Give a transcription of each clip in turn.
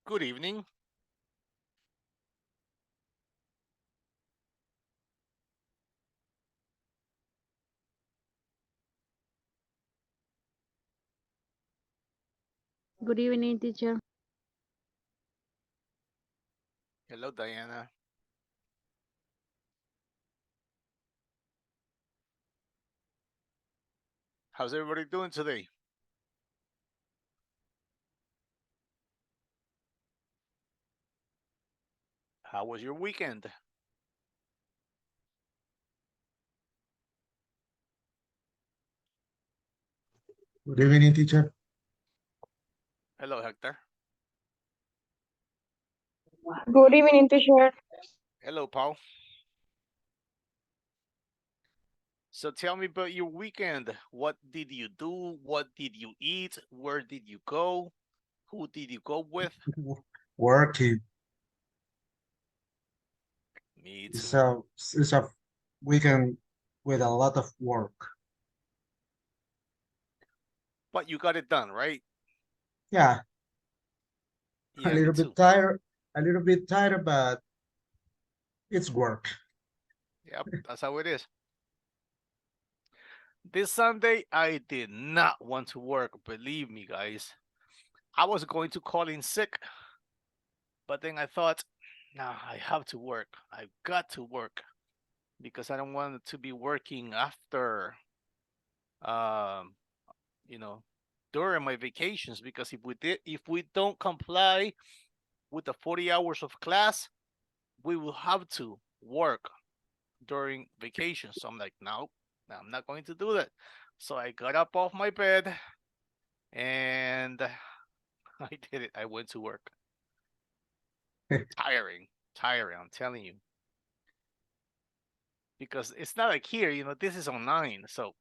Good evening. Good evening, teacher. Hello, Diana. How's everybody doing today? How was your weekend? Good evening, teacher. Hello, Hector. Good evening, teacher. Hello, Paul. So tell me about your weekend. What did you do? What did you eat? Where did you go? Who did you go with? Working. Me It's too. a it's a weekend with a lot of work. But you got it done, right? Yeah, a Yeah, me little bit too. tired, but it's work. Yep, that's how it is. This Sunday, I did not want to work. Believe me, guys. I was going to call in sick, but then I thought, nah, I have to work. I've got to work because I don't want to be working after, um, you know, during my vacations. Because if we don't comply with the 40 hours of class, we will have to work during vacation. So I'm like, no, I'm not going to do that. So I got up off my bed and I did it. I went to work. Tiring, tiring. I'm telling you, because it's not like here. This is online, so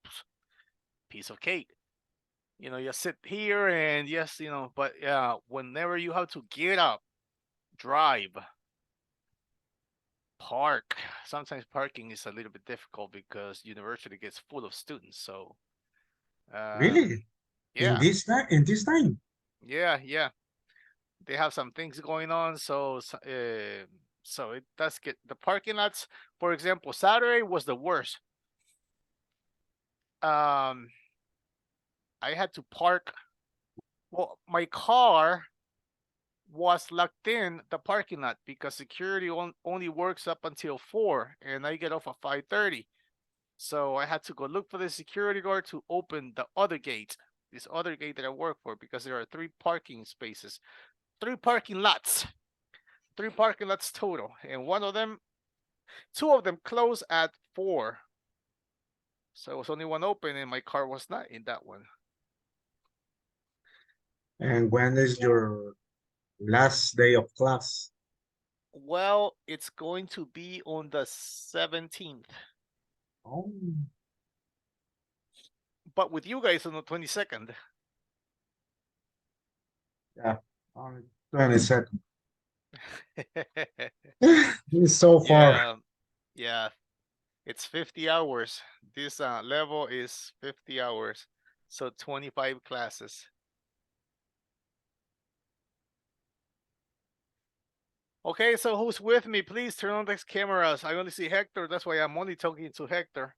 piece of cake. You sit here and yes, but whenever you have to get up, drive, park, sometimes parking is a little bit difficult because university gets full of students. So, um, Really? yeah, In this time? yeah, they have some things going on. So it does get the parking lots. For example, Saturday was the worst. Um, I had to park. Well, my car was locked in the parking lot because security only works up until 4 and I get off at 5:30. So I had to go look for the security guard to open the other gate, this other gate that I work for, because there are three parking spaces, three parking lots total. And two of them close at 4. So it was only one open and my car was not in that one. And when is your last day of class? Well, it's going to be on the 17th, Oh, but with you guys on the 22nd. yeah, on 22nd. It's so far. Yeah, yeah, it's 50 hours. This level is 50 hours, so 25 classes. Okay, so who's with me? Please turn on these cameras. I only see Hector. That's why I'm only talking to Hector.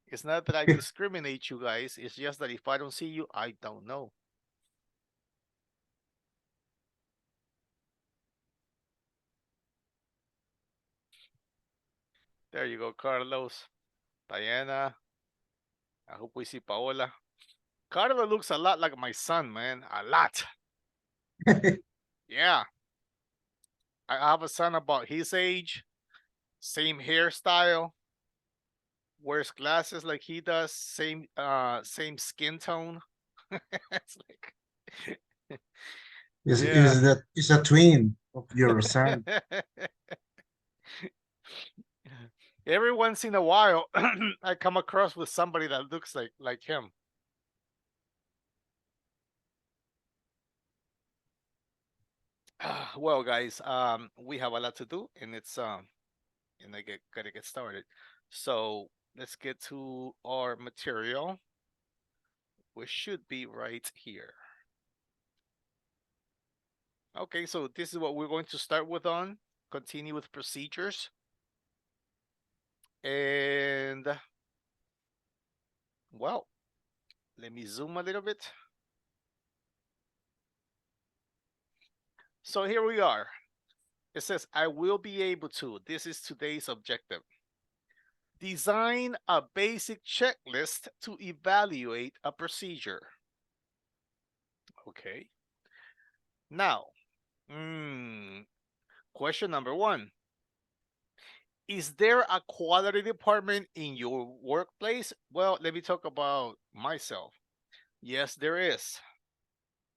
It's not that I discriminate you guys. It's just that if I don't see you, I don't know. There you go, Carlos, Diana. I hope we see Paola. Carlos looks a lot like my son, man. A lot. Yeah. I have a son about his age, same hairstyle, wears glasses like he does, same skin tone. It's like yeah. Is a twin of your son. Every once in a while I come across with somebody that looks like him. Well, guys, we have a lot to do and it's and gotta get started. So let's get to our material, which should be right here. Okay, so this is what we're going to start with on. Continue with procedures. And, well, let me zoom a little bit. So here we are. It says, I will be able to, this is today's objective, design a basic checklist to evaluate a procedure. Okay. Now, question number one. Is there a quality department in your workplace? Well, let me talk about myself. Yes, there is.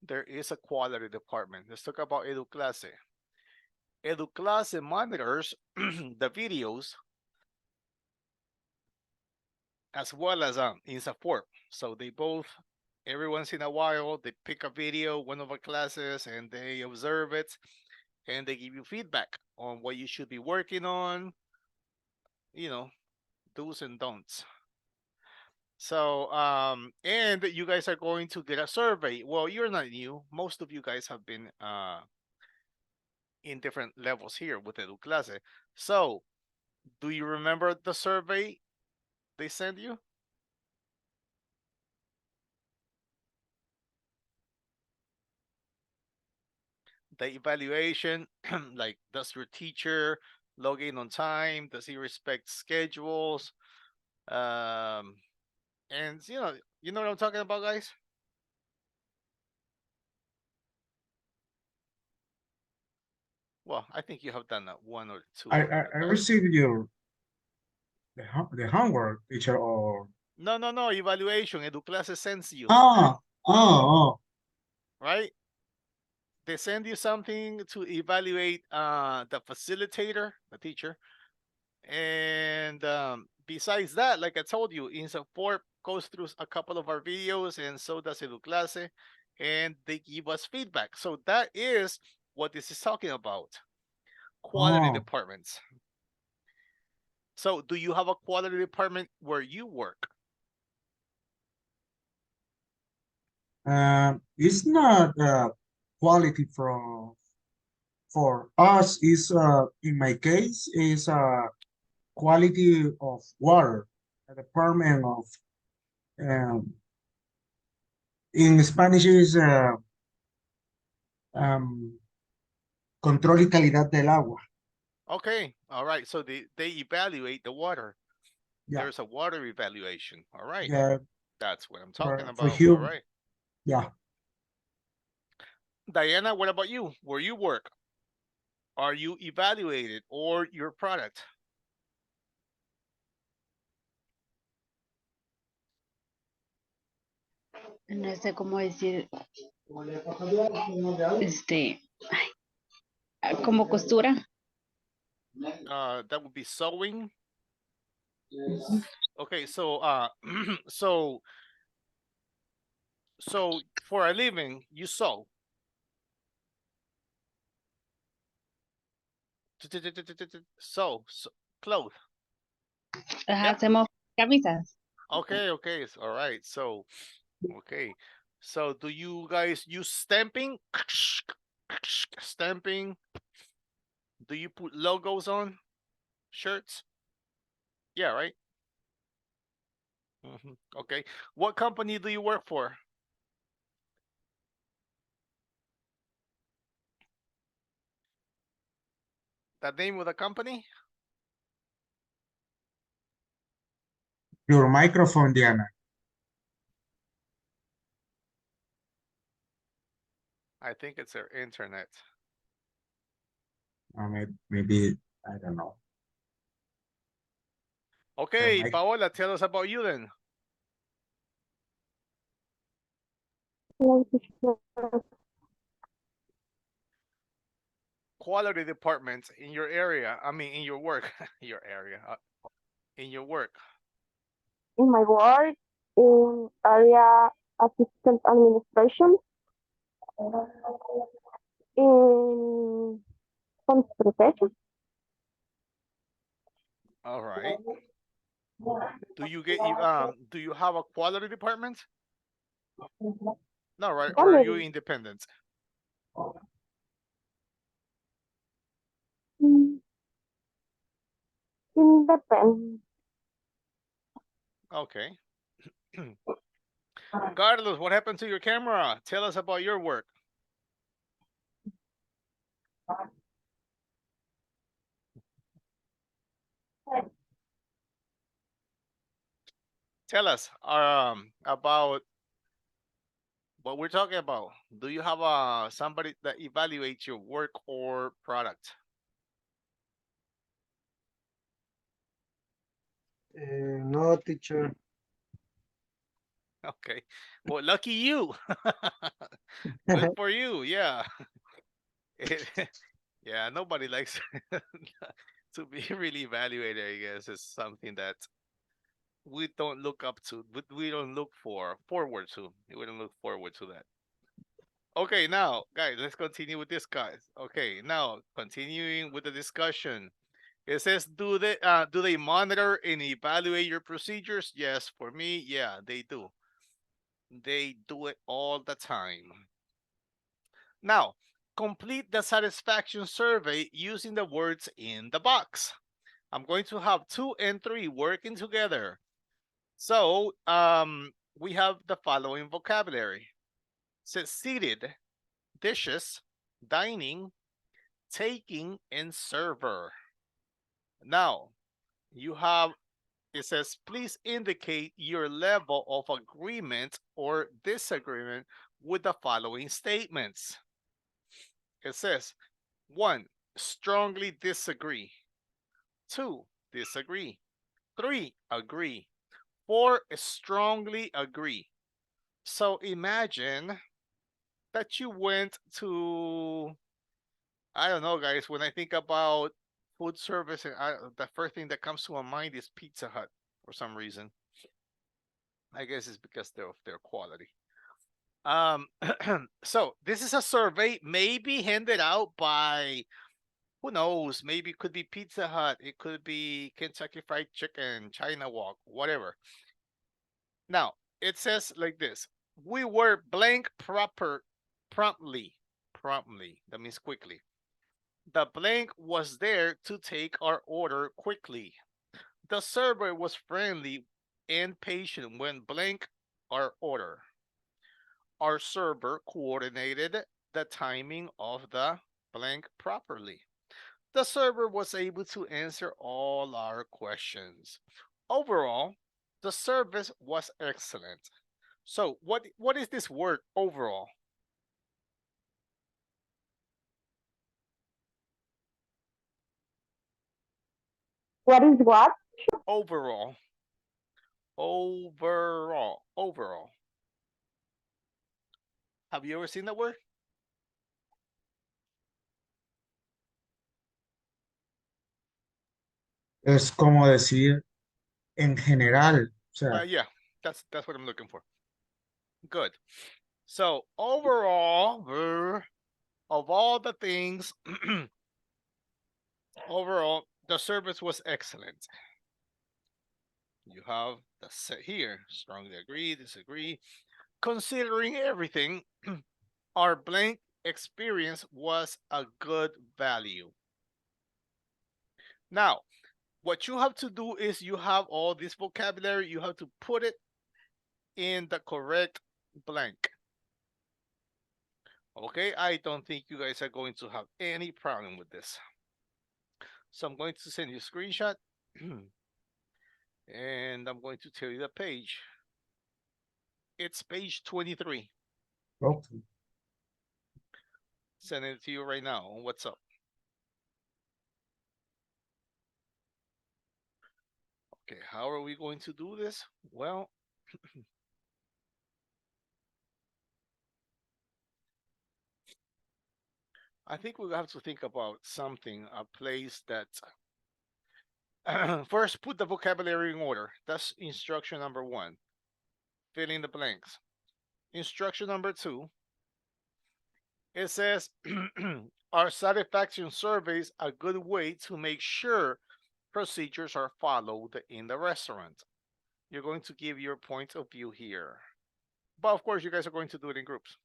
There is a quality department. Let's talk about Clase. Clase monitors the videos as well as in support. So they both, every once in a while, they pick a video, one of our classes, and they observe it, and they give you feedback on what you should be working on, you know, do's and don'ts. So, and you guys are going to get a survey. Well, you're not new. Most of you guys have been in different levels here with Clase. So, do you remember the survey they sent you? The evaluation, like, does your teacher log in on time? Does he respect schedules? And you know what I'm talking about, guys? Well, I think you have done that one or two I, of I, them, I right? received the homework, teacher, or No. Evaluation. Clase sends you, oh, oh, right? They send you something to evaluate the facilitator, the teacher, and besides that, like I told you, in support goes through a couple of our videos, and so does Clase, and they give us feedback. So that is what this is talking about: quality oh, departments. So, do you have a quality department where you work? it's not quality for us. Is in my case is quality of water, a department of um, in Spanish is um, control y calidad del agua. Okay, all right. So they evaluate the water. Yeah, There's a water evaluation. All right, yeah, that's what I'm talking for about. All human. right. Yeah, Diana, what about you? Where you work? Are you evaluated or your product? No sé cómo decir, como costura. That would be sewing. Okay, so so for a living, you sew. Sew clothes. Ajá, Yeah. hacemos camisas. Okay. All right. So, okay. So, do you guys use stamping? Stamping. Do you put logos on shirts? Yeah, right. Okay. What company do you work for? The name of the company? your microphone, Diana. I think it's their internet. Maybe I don't know. Her Okay, mic. Paola, tell us about you then. Hello, teacher. Quality department in your area. I mean, in your work. Your area. In your work. In my work, in area assistant administration, in transportation, All right. Do you have a quality department? No, right? Or are you gallery, independent? Independent. Okay. Carlos, what happened to your camera? Tell us about your work. Tell us about what we're talking about. Do you have somebody that evaluates your work or product? No, teacher. Okay. Well, lucky you. Good for you. Yeah. Yeah, nobody likes to be really evaluated, I guess, is something that we don't look up to, but we don't look forward to. We don't look forward to that. Okay, now, guys, let's continue with this, guys. Okay, now continuing with the discussion. It says, do they monitor and evaluate your procedures? Yes, for me, yeah, they do. They do it all the time. Now, complete the satisfaction survey using the words in the box. I'm going to have 2 and 3 working together. So, we have the following vocabulary. It says seated, dishes, dining, taking, and server. Now, you have, it says, please indicate your level of agreement or disagreement with the following statements. It says, 1, strongly disagree. 2, disagree. 3, agree. 4, strongly agree. So imagine that you went to, I don't know, guys, when I think about food service, and the first thing that comes to my mind is Pizza Hut for some reason. I guess it's because of their quality. So this is a survey maybe handed out by, who knows, maybe it could be Pizza Hut, it could be Kentucky Fried Chicken, China Walk, whatever. Now, it says like this: we were blank promptly. Promptly, that means quickly. The blank was there to take our order quickly. The server was friendly and patient when blank our order. Our server coordinated the timing of the blank properly. The server was able to answer all our questions. Overall, the service was excellent. So, what is this word overall? What is what? Overall. Overall. Overall. Have you ever seen that word? Es como decir en general, o sea, Yeah, that's what I'm looking for. Good. So overall, of all the things, overall, the service was excellent. You have the set here, strongly agree, disagree. Considering everything, our blank experience was a good value. Now, what you have to do is you have all this vocabulary, you have to put it in the correct blank. Okay, I don't think you guys are going to have any problem with this. So I'm going to send you a screenshot and I'm going to tell you the page. It's page 23. okay. Sending it to you right now on WhatsApp. Okay, how are we going to do this? Well, I think we have to think about something, a place that first put the vocabulary in order. That's instruction number 1. Fill in the blanks. Instruction number 2, it says our satisfaction surveys a good way to make sure procedures are followed in the restaurant. You're going to give your point of view here. But of course, you guys are going to do it in groups.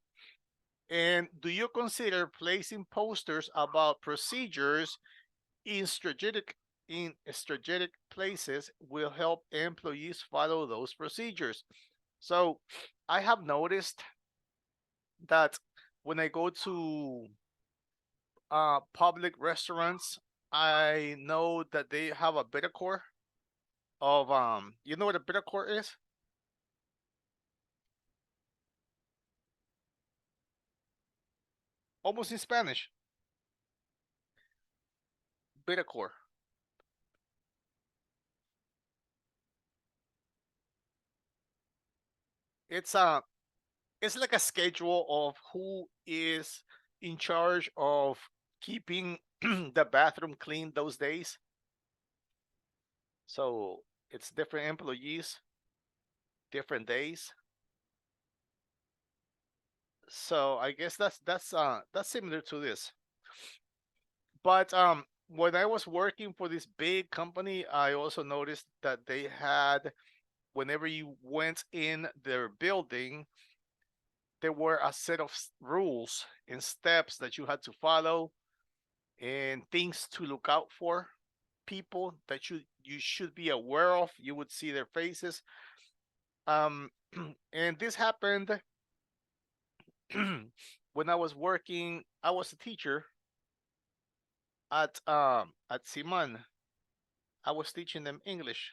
And do you consider placing posters about procedures in in strategic places will help employees follow those procedures. So I have noticed that when I go to public restaurants, I know that they have a beta core of you know what a beta core is? Almost in Spanish. Beta core. It's it's like a schedule of who is in charge of keeping the bathroom clean those days. So it's different employees, different days. So I guess that's similar to this. But when I was working for this big company, I also noticed that they had, whenever you went in their building, there were a set of rules and steps that you had to follow and things to look out for, people that you should be aware of. You would see their faces. Um, and this happened when I was working. I was a teacher at Siman. I was teaching them English,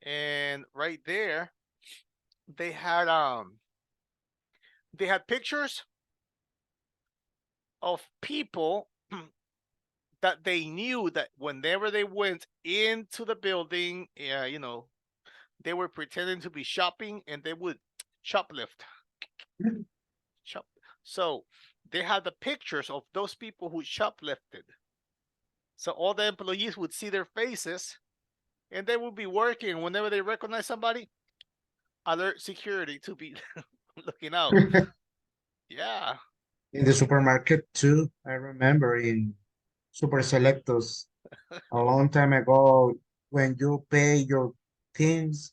and right there they had pictures of people that they knew that whenever they went into the building, they were pretending to be shopping and they would shoplift. Shop. So they had the pictures of those people who shoplifted. So all the employees would see their faces and they would be working. Whenever they recognize somebody, alert security to be looking out. Yeah. In the supermarket too, I remember in Super Selectos a long time ago, when you pay your things,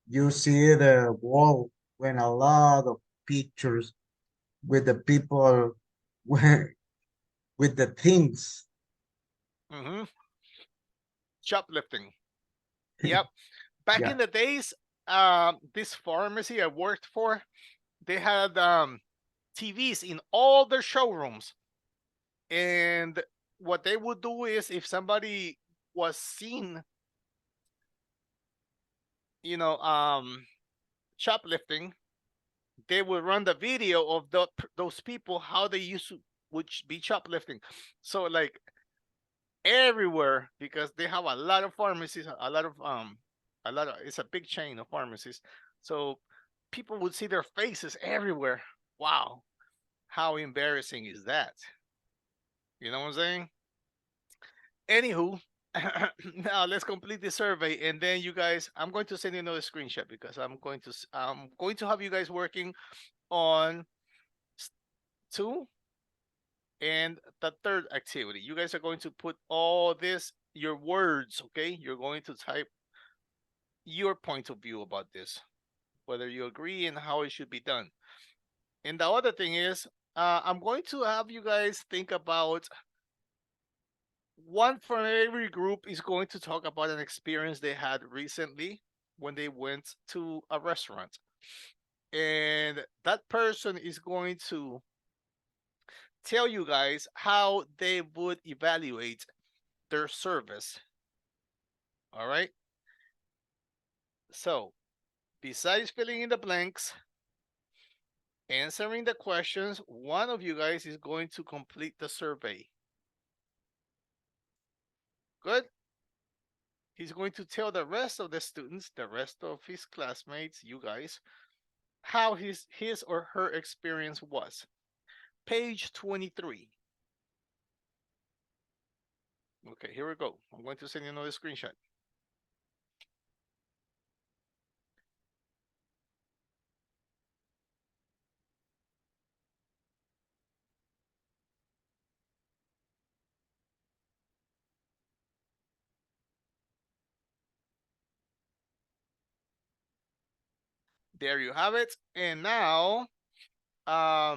you see the wall when a lot of pictures with the people with the things. Mm-hmm. Shoplifting. Yep. Back Yeah. in the days, this pharmacy I worked for, they had TVs in all their showrooms. And what they would do is if somebody was seen, shoplifting, they would run the video of those people how they used to would be shoplifting. So like everywhere, because they have a lot of pharmacies, a lot of, it's a big chain of pharmacies. So people would see their faces everywhere. Wow, how embarrassing is that? You know what I'm saying? Anywho, now let's complete the survey, and then you guys, I'm going to send you another screenshot because I'm going to have you guys working on 2 and the third activity. You guys are going to put all this, your words, okay? You're going to type your point of view about this, whether you agree and how it should be done. And the other thing is, I'm going to have you guys think about one from every group is going to talk about an experience they had recently when they went to a restaurant. And that person is going to tell you guys how they would evaluate their service. All right. So, besides filling in the blanks, answering the questions, one of you guys is going to complete the survey. Good. He's going to tell the rest of the students, the rest of his classmates, you guys, how his or her experience was. Page 23. Okay, here we go. I'm going to send you another screenshot. There you have it. And now, I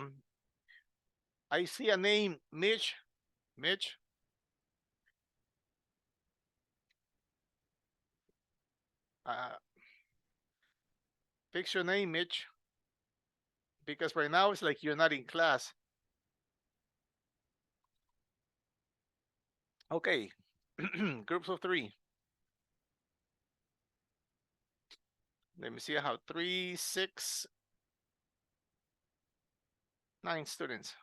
see a name, Mitch. Mitch, Fix your name, Mitch, because right now it's like you're not in class. Okay, groups of three. Let me see. I have 3, 6, 9 students.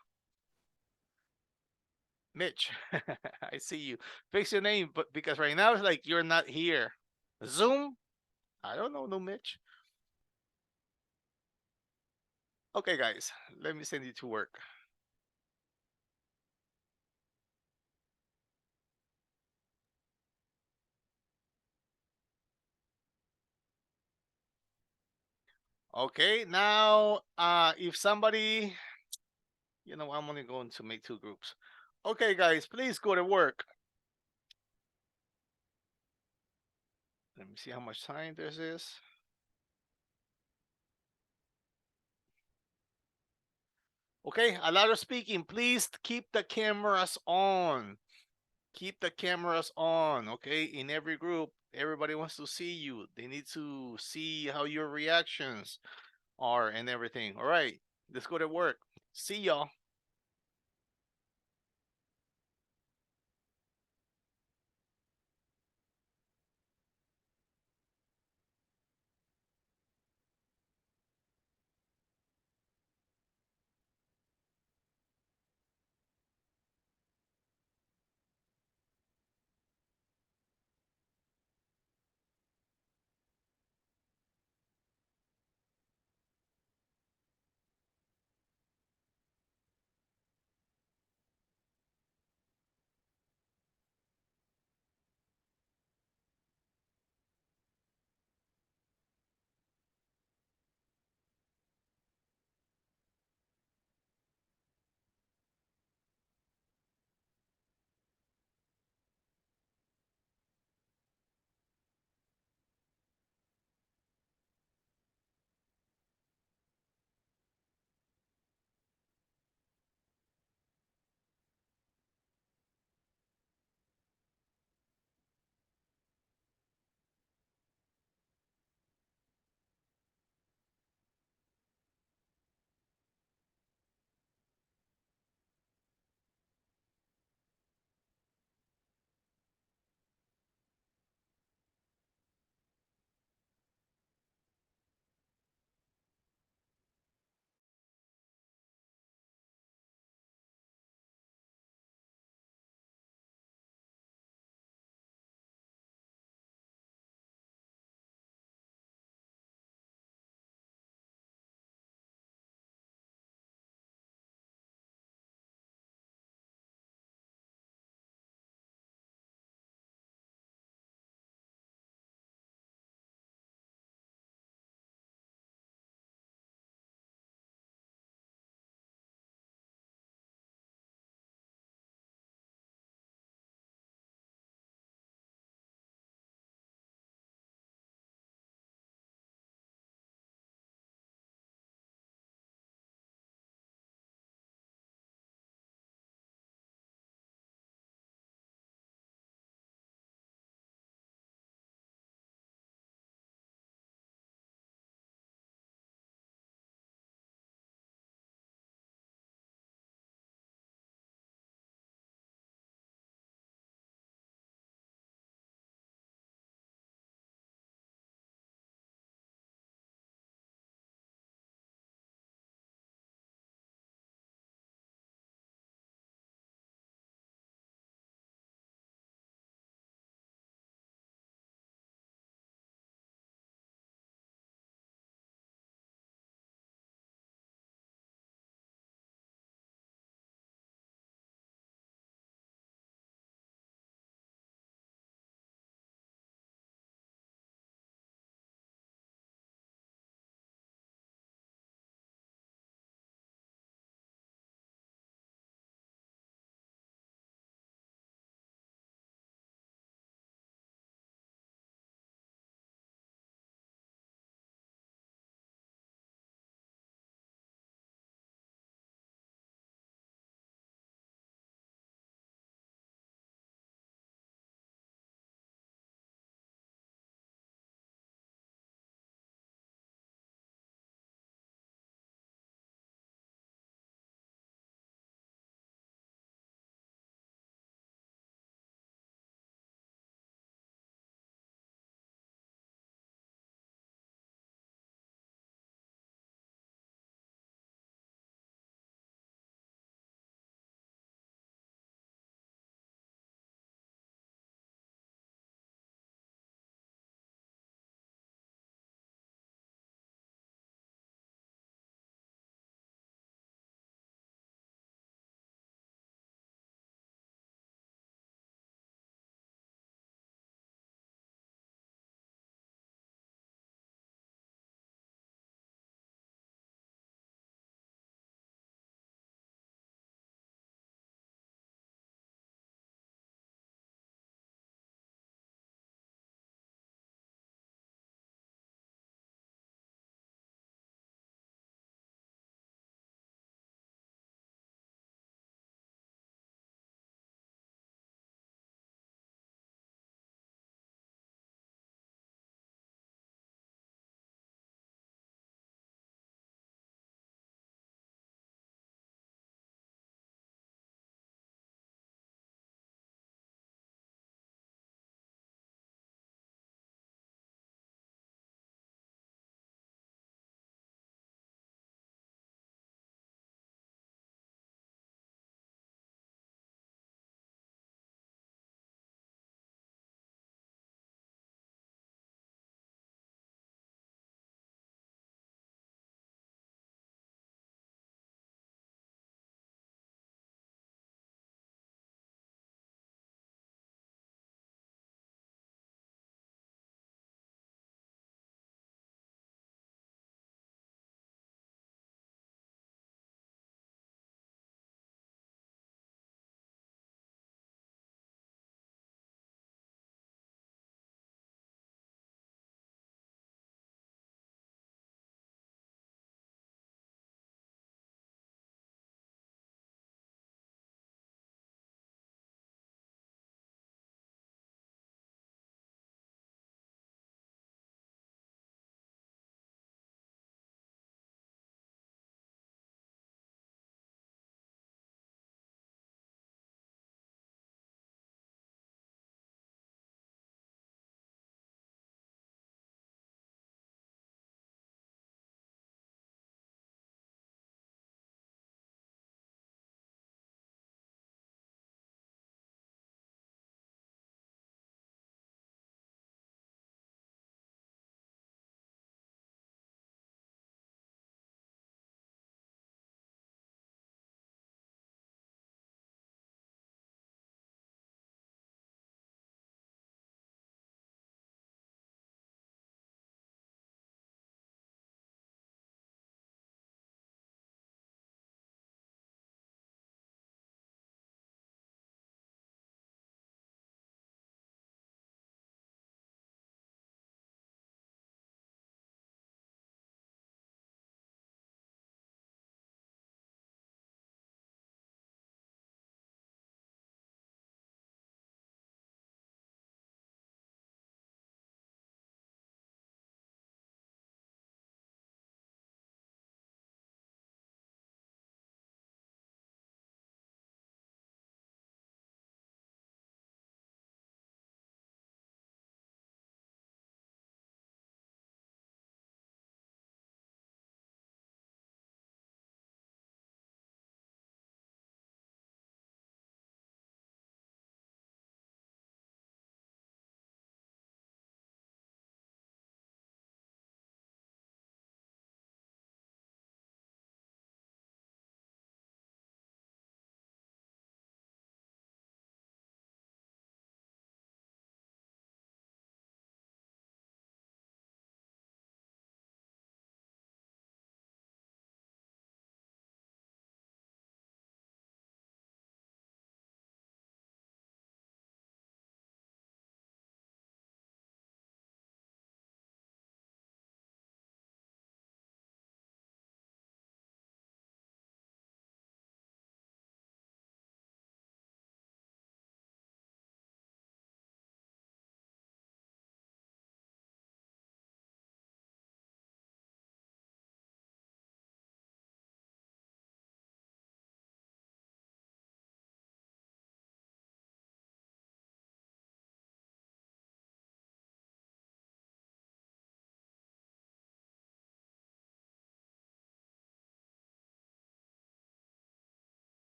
Mitch, I see you. Fix your name, but because right now it's like you're not here. Zoom? I don't know, no Mitch. Okay, guys, let me send you to work. Okay, now if somebody, I'm only going to make 2 groups. Okay, guys, please go to work. Let me see how much time this is. Okay, a lot of speaking. Please keep the cameras on. Keep the cameras on, okay? In every group, everybody wants to see you. They need to see how your reactions are and everything. All right, let's go to work. See y'all.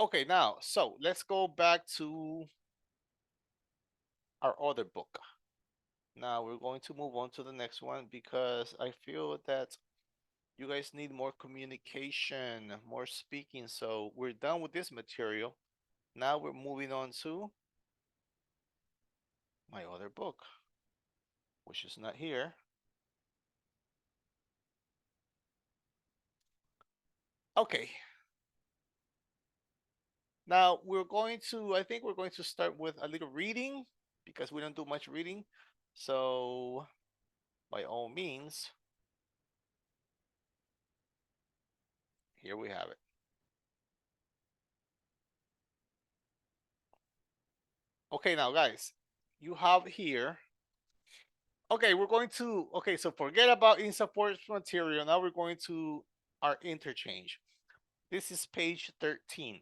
Okay, now, so let's go back to our other book. Now we're going to move on to the next one because I feel that you guys need more communication, more speaking. So we're done with this material. Now we're moving on to my other book, which is not here. Okay. Now I think we're going to start with a little reading because we don't do much reading. So by all means, here we have it. Okay, now guys, you have here. Okay, so forget about in support material. Now we're going to our interchange. This is page 13.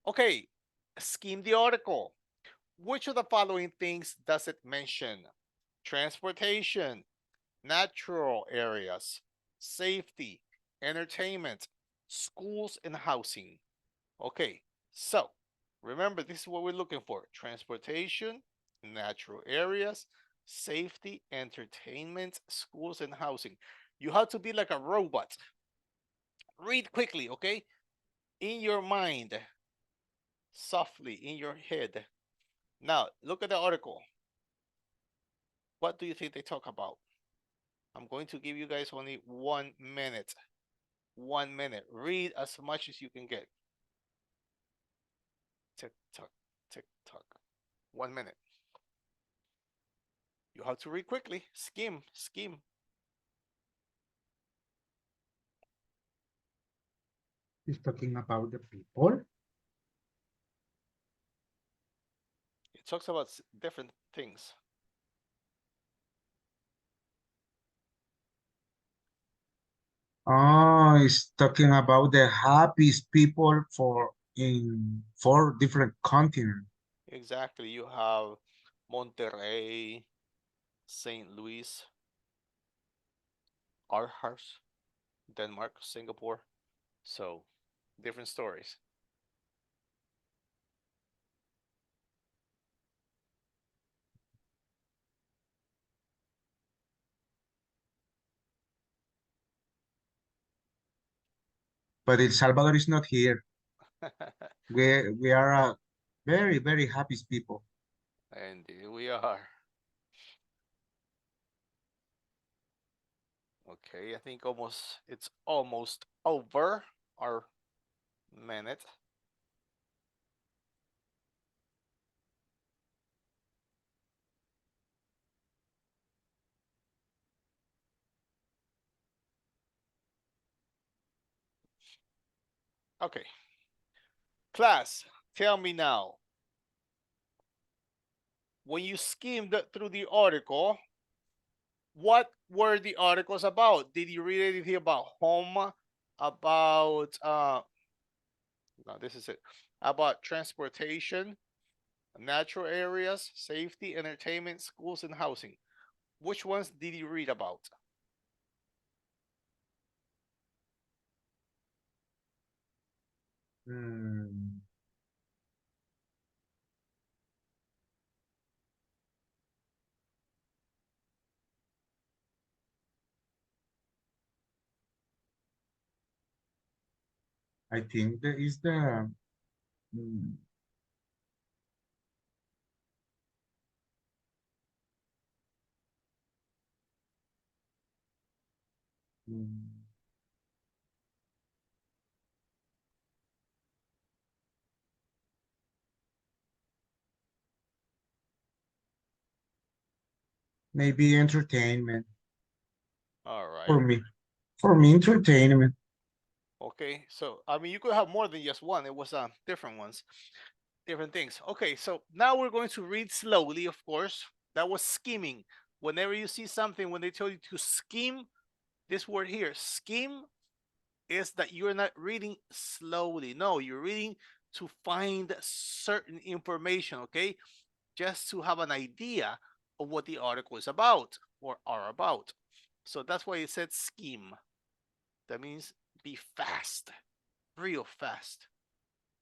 Okay, scheme the article. Which of the following things does it mention? Transportation, natural areas, safety, entertainment, schools, and housing. Okay, so remember, this is what we're looking for: transportation, natural areas, safety, entertainment, schools, and housing. You have to be like a robot. Read quickly, okay? In your mind, softly, in your head. Now, look at the article. What do you think they talk about? I'm going to give you guys only 1 minute. 1 minute. Read as much as you can get. Tick tock, tick tock. 1 minute. You have to read quickly. Skim, skim. He's talking about the people. It talks about different things. Oh, he's talking about the happiest people for in 4 different continents. Exactly. You have Monterrey, St. Louis, Aarhus, Denmark, Singapore. So, different stories. But El Salvador is not here. We are a very happy people. And here we are. Okay, I think it's almost over our minute. Okay. Class, tell me now. When you skimmed through the article, what were the articles about? Did you read anything about home, about no, this is it. About transportation, natural areas, safety, entertainment, schools, and housing? Which ones did you read about? Hmm. I think that is the mm, mm, maybe entertainment All right. for me. For me, entertainment. Okay. So, I mean, you could have more than just one. It was different ones, different things. Okay. So now we're going to read slowly, of course. That was skimming. Whenever you see something, when they tell you to skim, this word here, skim, is that you're not reading slowly. No, you're reading to find certain information, okay? Just to have an idea of what the article is about or are about. So that's why it said skim. That means be fast, real fast.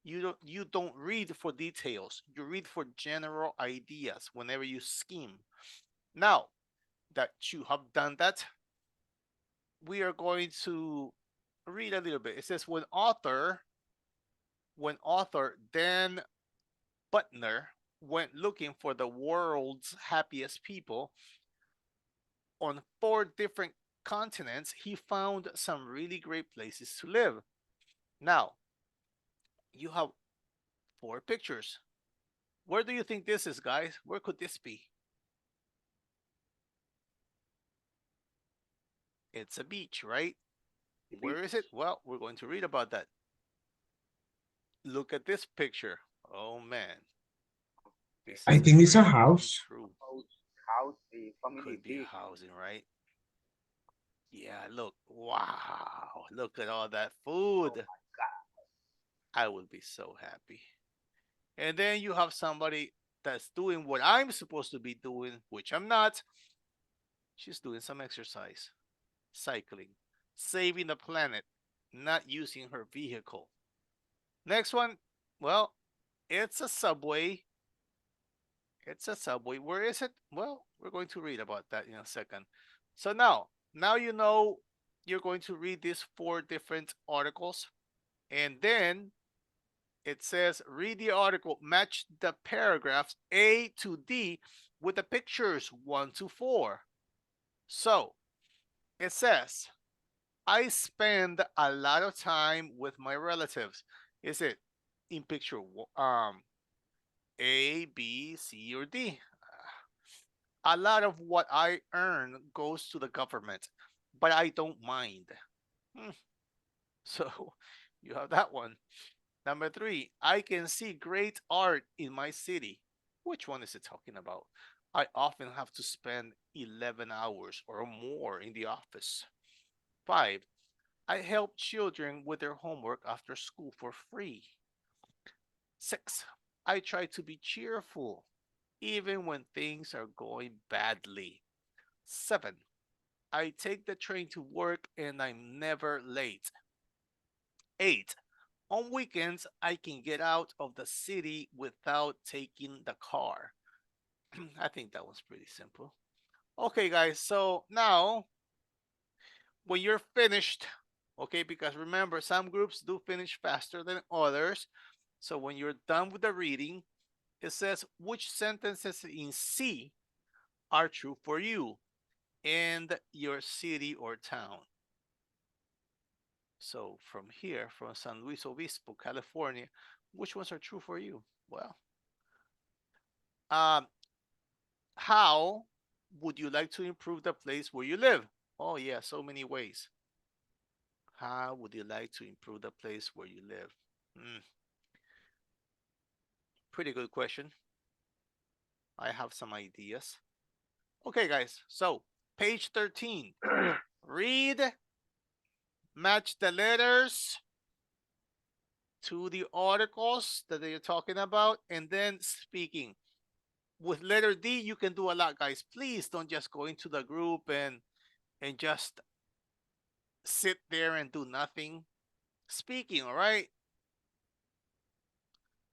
You don't read for details. You read for general ideas whenever you scheme. Now that you have done that, we are going to read a little bit. It says when author Dan Butner went looking for the world's happiest people on 4 different continents, he found some really great places to live. Now, you have 4 pictures. Where do you think this is, guys? Where could this be? It's a beach, right? Where is it? Well, we're going to read about that. Look at this picture. Oh man, this I is a think it's a dream come house. true. House, the family Could be big. housing, right? Yeah, look. Wow. Look at all that food. I would be so happy. And then you have somebody that's doing what I'm supposed to be doing, which I'm not. She's doing some exercise, cycling, saving the planet, not using her vehicle. Next one, well, it's a subway. It's a subway. Where is it? Well, we're going to read about that in a second. So now you know you're going to read these 4 different articles, and then it says read the article, match the paragraphs A to D with the pictures 1 to 4. So it says, I spend a lot of time with my relatives. Is it in picture A, B, C, or D? A lot of what I earn goes to the government, but I don't mind. Hmm. So you have that one. Number 3, I can see great art in my city. Which one is it talking about? I often have to spend 11 hours or more in the office. 5, I help children with their homework after school for free. 6, I try to be cheerful even when things are going badly. 7, I take the train to work and I'm never late. 8, on weekends, I can get out of the city without taking the car. I think that was pretty simple. Okay, guys, so now when you're finished, okay, because remember, some groups do finish faster than others. So when you're done with the reading, it says which sentences in C are true for you and your city or town. So from here, from San Luis Obispo, California, which ones are true for you? Well, um, how would you like to improve the place where you live? Oh, yeah, so many ways. How would you like to improve the place where you live? Hmm, pretty good question. I have some ideas. Okay, guys, so page 13. Read, match the letters to the articles that they're talking about, and then speaking. With letter D, you can do a lot, guys. Please don't just go into the group and just sit there and do nothing. Speaking, all right?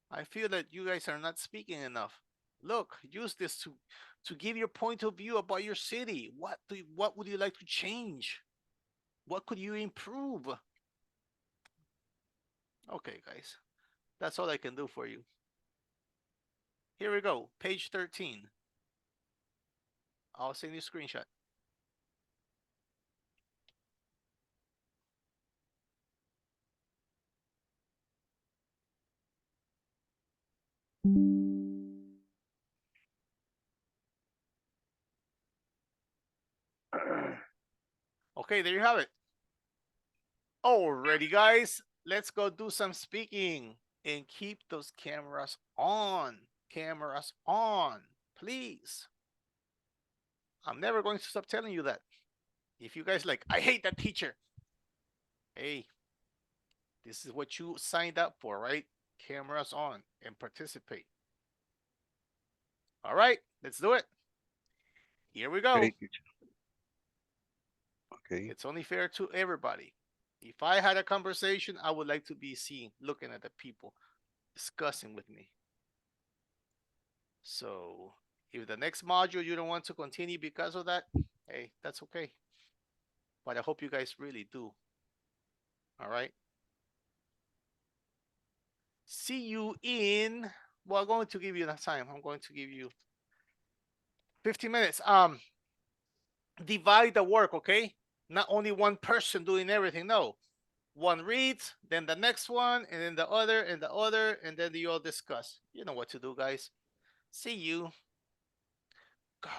I feel that you guys are not speaking enough. Look, use this to give your point of view about your city. What would you like to change? What could you improve? Okay, guys. That's all I can do for you. Here we go. Page 13. I'll send you a screenshot. Okay, there you have it. Alrighty, guys. Let's go do some speaking and keep those cameras on. Cameras on, please. I'm never going to stop telling you that. If you guys like, I hate that teacher. Hey, this is what you signed up for, right? Cameras on and participate. All right, let's do it. Here we go. Okay, teacher. Okay. It's only fair to everybody. If I had a conversation, I would like to be seen looking at the people. discussing with me. So if the next module you don't want to continue because of that, hey, that's okay. But I hope you guys really do. All right. See you in, well, I'm going to give you that time. I'm going to give you 15 minutes. Divide the work, okay? Not only one person doing everything. No. One reads, then the next one, and then the other, and then you all discuss. You know what to do, guys. See you. Go.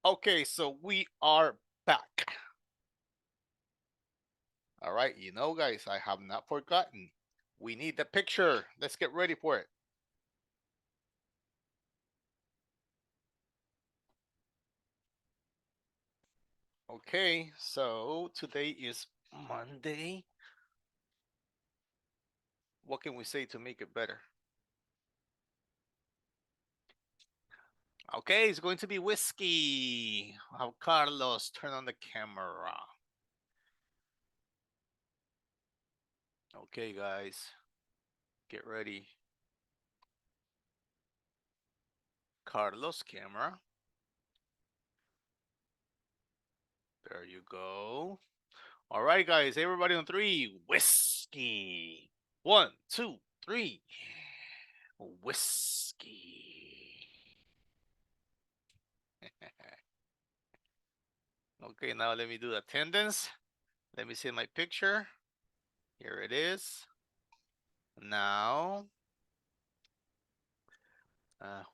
Okay, so we are back. All right, guys, I have not forgotten. We need the picture. Let's get ready for it. Okay, so today is Monday. What can we say to make it better? Okay, it's going to be whiskey. Have Carlos turn on the camera. Okay, guys, get ready. Carlos camera. There you go. All right, guys, everybody on three. Whiskey. 1, 2, 3. Whiskey. Okay, now let me do the attendance. Let me see my picture. Here it is. Now,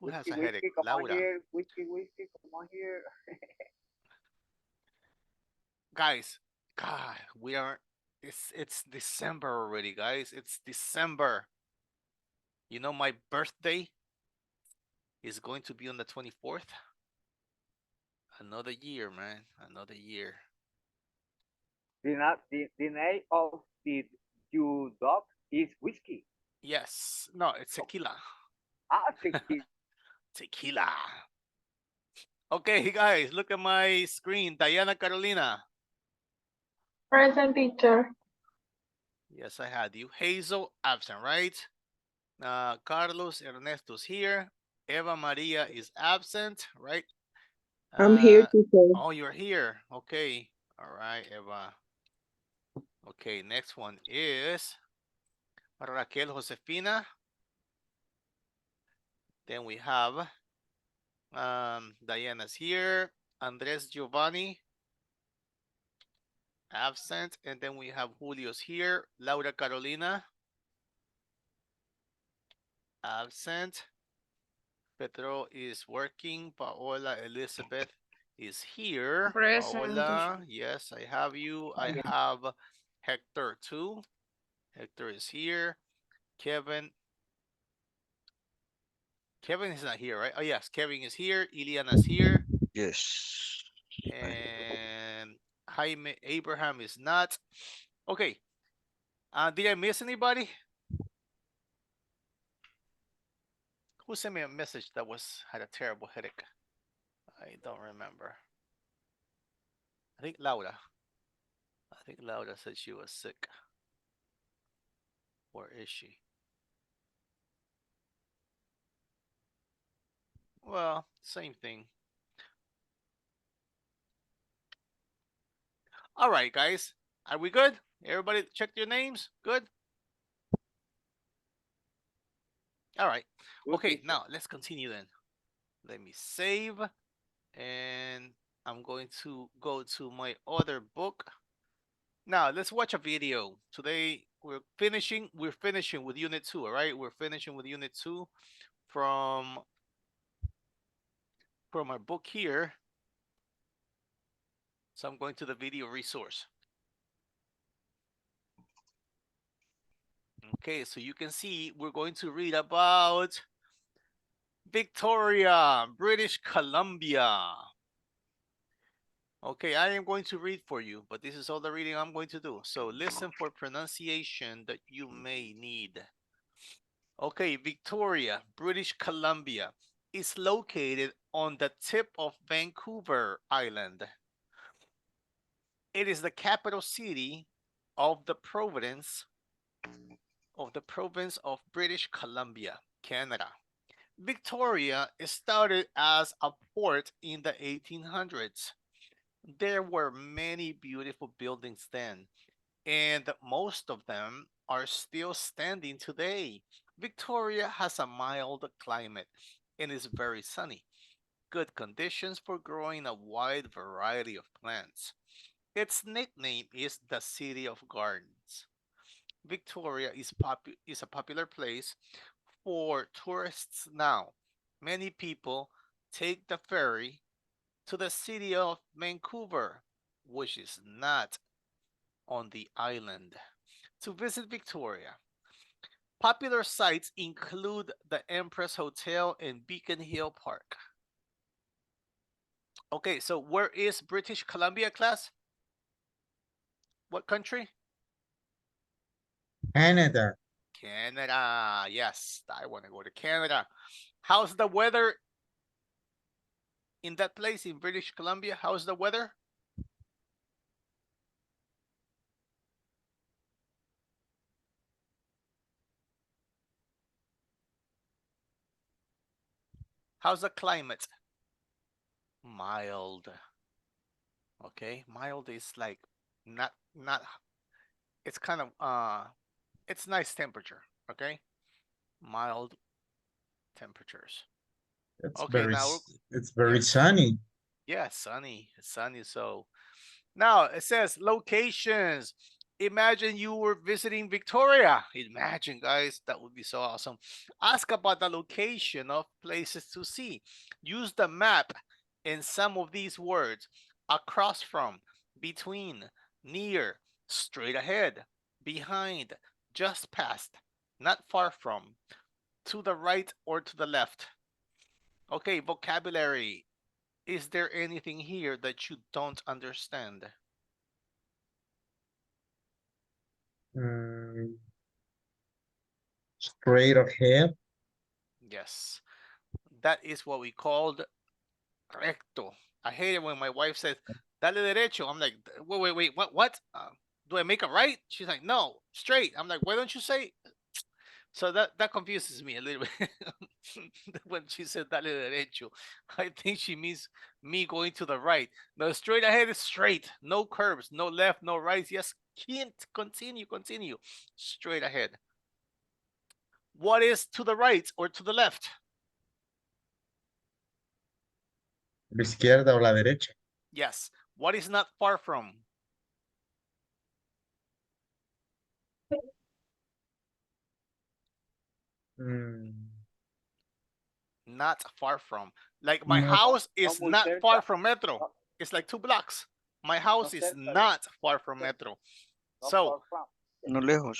who has Whiskey, a headache? whiskey, come on Laura. here. Whiskey, whiskey, come on here. Guys, God, we are. It's December already, guys. It's December. My birthday is going to be on the 24th. Another year, man. Another year. The name of the your dog is whiskey. Yes. No, it's tequila. Tequila. Tequila. Okay, guys, look at my screen. Diana Carolina. Present teacher. Yes, I had you. Hazel, absent, right? Carlos Ernesto's here. Eva Maria is absent, right? I'm here, Uh, teacher. oh, you're here. Okay. All right, Eva. Okay, next one is Raquel Josefina. Then we have Diana's here. Andres Giovanni, absent. And then we have Julio's here. Laura Carolina, absent. Pedro is working. Paola Elizabeth is here. Present. Paola, yes, I have you. I have Hector too. Hector is here. Kevin. Kevin is not here, right? Oh, yes, Kevin is here. Iliana's here. Yes. And Jaime Abraham is not. Okay. Did I miss anybody? Who sent me a message that had a terrible headache? I don't remember. I think Laura. I think Laura said she was sick. Or is she? Well, same thing. All right, guys. Are we good? Everybody check your names? Good? All right. Good Okay, teacher. now let's continue then. Let me save. And I'm going to go to my other book. Now let's watch a video. Today we're finishing with unit 2, all right? We're finishing with unit 2 from our book here. So I'm going to the video resource. Okay, so you can see we're going to read about Victoria, British Columbia. Okay, I am going to read for you, but this is all the reading I'm going to do. So listen for pronunciation that you may need. Okay, Victoria, British Columbia is located on the tip of Vancouver Island. It is the capital city of the province of British Columbia, Canada. Victoria started as a port in the 1800s. There were many beautiful buildings then, and most of them are still standing today. Victoria has a mild climate and is very sunny. Good conditions for growing a wide variety of plants. Its nickname is the City of Gardens. Victoria is a popular place for tourists now. Many people take the ferry to the city of Vancouver, which is not on the island, to visit Victoria. Popular sites include the Empress Hotel and Beacon Hill Park. Okay, so where is British Columbia, class? What country? Canada. Canada. Yes, I want to go to Canada. How's the weather in that place in British Columbia? How's the weather? How's the climate? Mild. Okay, mild is like not it's kind of it's nice temperature, okay? Mild temperatures. It's Okay, very, now it's very yes. sunny. Yeah, sunny. It's sunny. So now it says locations. Imagine you were visiting Victoria. Imagine, guys, that would be so awesome. Ask about the location of places to see. Use the map in some of these words: across from, between, near, straight ahead, behind, just past, not far from, to the right or to the left. Okay, vocabulary. Is there anything here that you don't understand? Mm, straight ahead. Yes, that is what we called recto. I hate it when my wife says, dale derecho. I'm like, wait, what? Do I make a right? She's like, no, straight. I'm like, why don't you say? So that confuses me a little bit when she said dale derecho. I think she means me going to the right. No, straight ahead is straight. No curves, no left, no right. Yes, can't continue. Straight ahead. What is to the right or to the left? La izquierda o la derecha. Yes. What is not far from? Mm, Not far from. Like my no, house No is muy not far cerca. from Metro. No, It's like 2 blocks. My no house is cerca. not far from cer- Metro. No So far from. No lejos,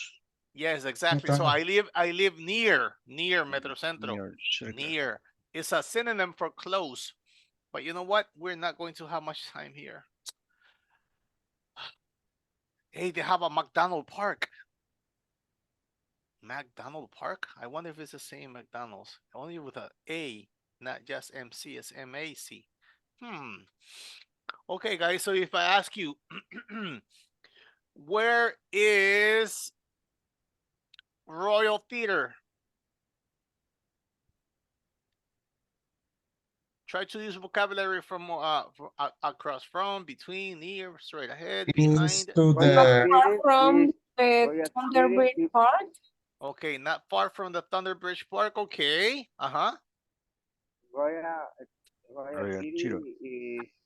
yes, no exactly. So tan I live near Metro Centro. near, cerca. Near. It's a synonym for close. But you know what? We're not going to have much time here. Hey, they have a McDonald Park. McDonald Park? I wonder if it's the same McDonald's. Only with a A, not just MC, it's MAC. Okay, guys, so if I ask you, where is Royal Theater? Try to use vocabulary from across from, between, near, straight ahead, is behind. to Royal the Far Theater from is the Royal Thunder Theater Bridge is Park. Okay, not far from the Thunder Bridge Park. Okay. Uh-huh. Royal Royal City Theater.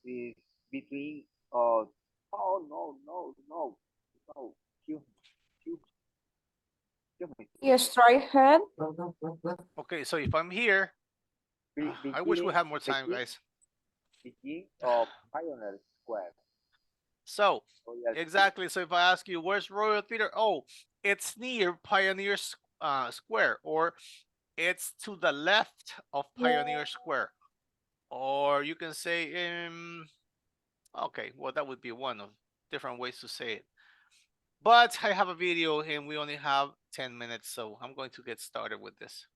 is between oh no. Excuse excuse- excuse me. Yes, straight ahead. Okay, so if I'm here, I wish we had more time, guys. Begin of Pioneer Square. So, Royal Theater. exactly. So if I ask you, where's Royal Theater? Oh, it's near Pioneer Square, or it's to the left of Pioneer Square. Or you can say, okay, well, that would be one of different ways to say it. But I have a video and we only have 10 minutes, so I'm going to get started with this.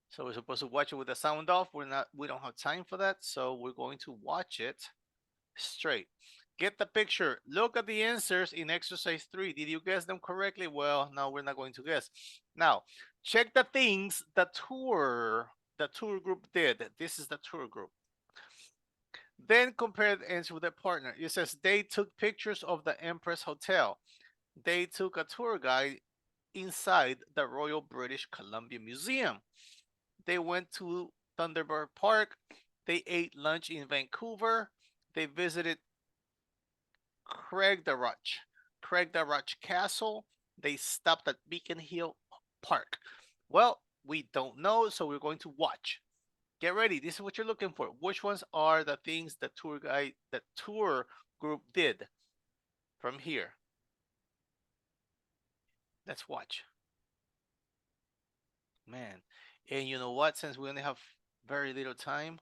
So we're supposed to watch it with the sound off. We don't have time for that, so we're going to watch it straight. Get the picture. Look at the answers in exercise 3. Did you guess them correctly? Well, no, we're not going to guess. Now, check the things the tour group did. This is the tour group. Then compare the answer with their partner. It says they took pictures of the Empress Hotel. They took a tour guide inside the Royal British Columbia Museum. They went to Thunderbird Park. They ate lunch in Vancouver. They visited Craig the Roch Castle. They stopped at Beacon Hill Park. Well, we don't know, so we're going to watch. Get ready. This is what you're looking for. Which ones are the things the tour group did from here? Let's watch. Man. And you know what? Since we only have very little time,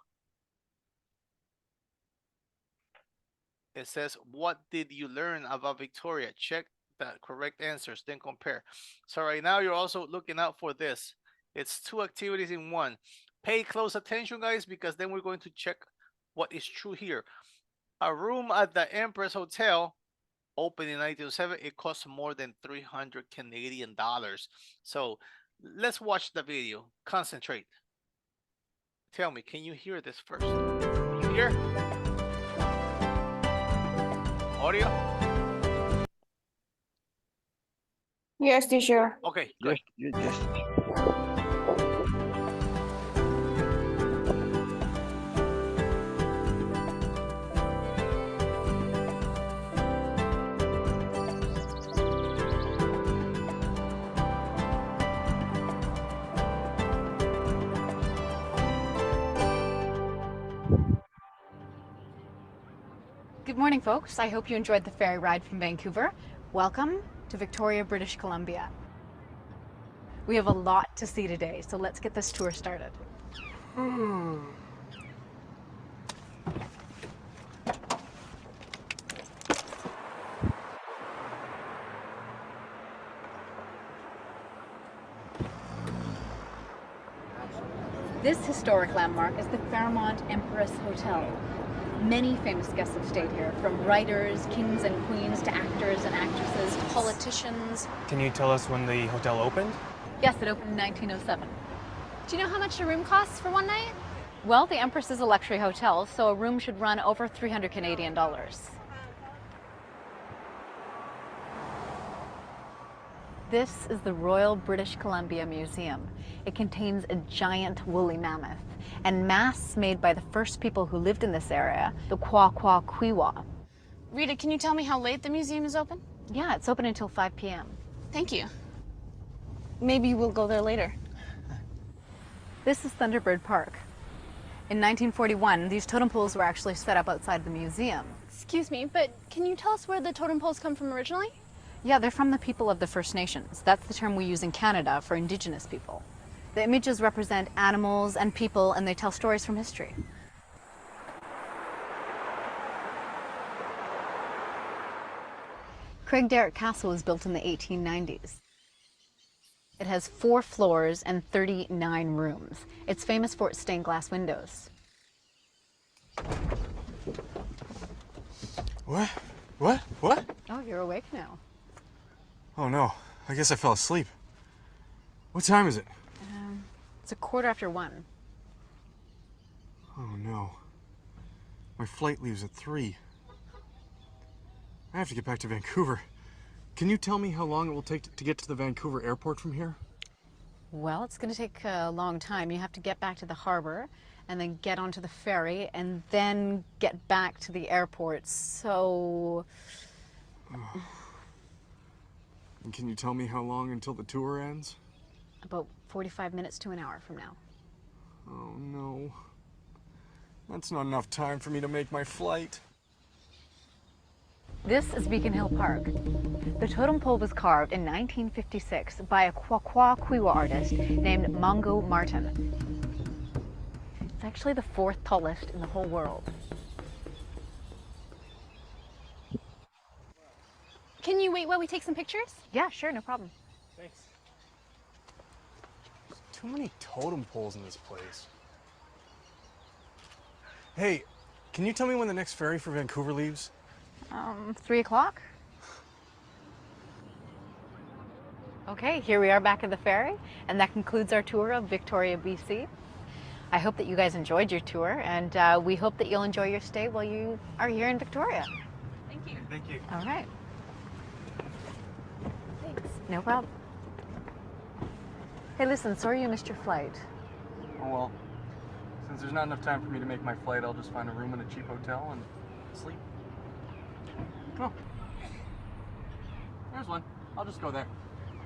it says, what did you learn about Victoria? Check the correct answers, then compare. So right now you're also looking out for this. It's 2 activities in one. Pay close attention, guys, because then we're going to check what is true here. A room at the Empress Hotel opened in 1907. It costs more than 300 Canadian dollars. So let's watch the video. Concentrate. Tell me, can you hear this first? You hear? Audio? Yes, teacher. Okay, good. Yes. Good morning, folks. I hope you enjoyed the ferry ride from Vancouver. Welcome to Victoria, British Columbia. We have a lot to see today, so let's get this tour started. This historic landmark is the Fairmont Empress Hotel. Many famous guests have stayed here, from writers, kings and queens, to actors and actresses, to politicians. Can you tell us when the hotel opened? Yes, it opened in 1907. Do you know how much a room costs for one night? Well, the Empress is a luxury hotel, so a room should run over 300 Canadian dollars. This is the Royal British Columbia Museum. It contains a giant woolly mammoth and masks made by the first people who lived in this area, the Kwa-Kwa-Kwiwa. Rita, can you tell me how late the museum is open? Yeah, it's open until 5 p.m. Thank you. Maybe we'll go there later. This is Thunderbird Park. In 1941, these totem poles were actually set up outside the museum. Excuse me, but can you tell us where the totem poles come from originally? Yeah, they're from the people of the First Nations. That's the term we use in Canada for Indigenous people. The images represent animals and people, and they tell stories from history. Craigdarroch Castle was built in the 1890s. It has 4 floors and 39 rooms. It's famous for its stained glass windows. What? What? Oh, you're awake now. Oh no, I guess I fell asleep. What time is it? It's 1:15. Oh no. My flight leaves at 3. I have to get back to Vancouver. Can you tell me how long it will take to get to the Vancouver airport from here? Well, it's going to take a long time. You have to get back to the harbor and then get onto the ferry and then get back to the airport. So... And can you tell me how long until the tour ends? about 45 minutes to an hour from now. Oh no. That's not enough time for me to make my flight. This is Beacon Hill Park. The totem pole was carved in 1956 by a Kwa-Kwa-Kwiwa artist named Mongo Martin. It's actually the 4th tallest in the whole world. Can you wait while we take some pictures? Yeah, sure, no problem. Thanks. There's too many totem poles in this place. Hey, can you tell me when the next ferry for Vancouver leaves? 3 o'clock? Okay, here we are back at the ferry, and that concludes our tour of Victoria, BC. I hope that you guys enjoyed your tour, and we hope that you'll enjoy your stay while you are here in Victoria. Thank you. Thank you. All right. Thanks. No problem. Hey, listen, sorry you missed your flight. Oh well. Since there's not enough time for me to make my flight, I'll just find a room in a cheap hotel and sleep. Oh. There's one. I'll just go there.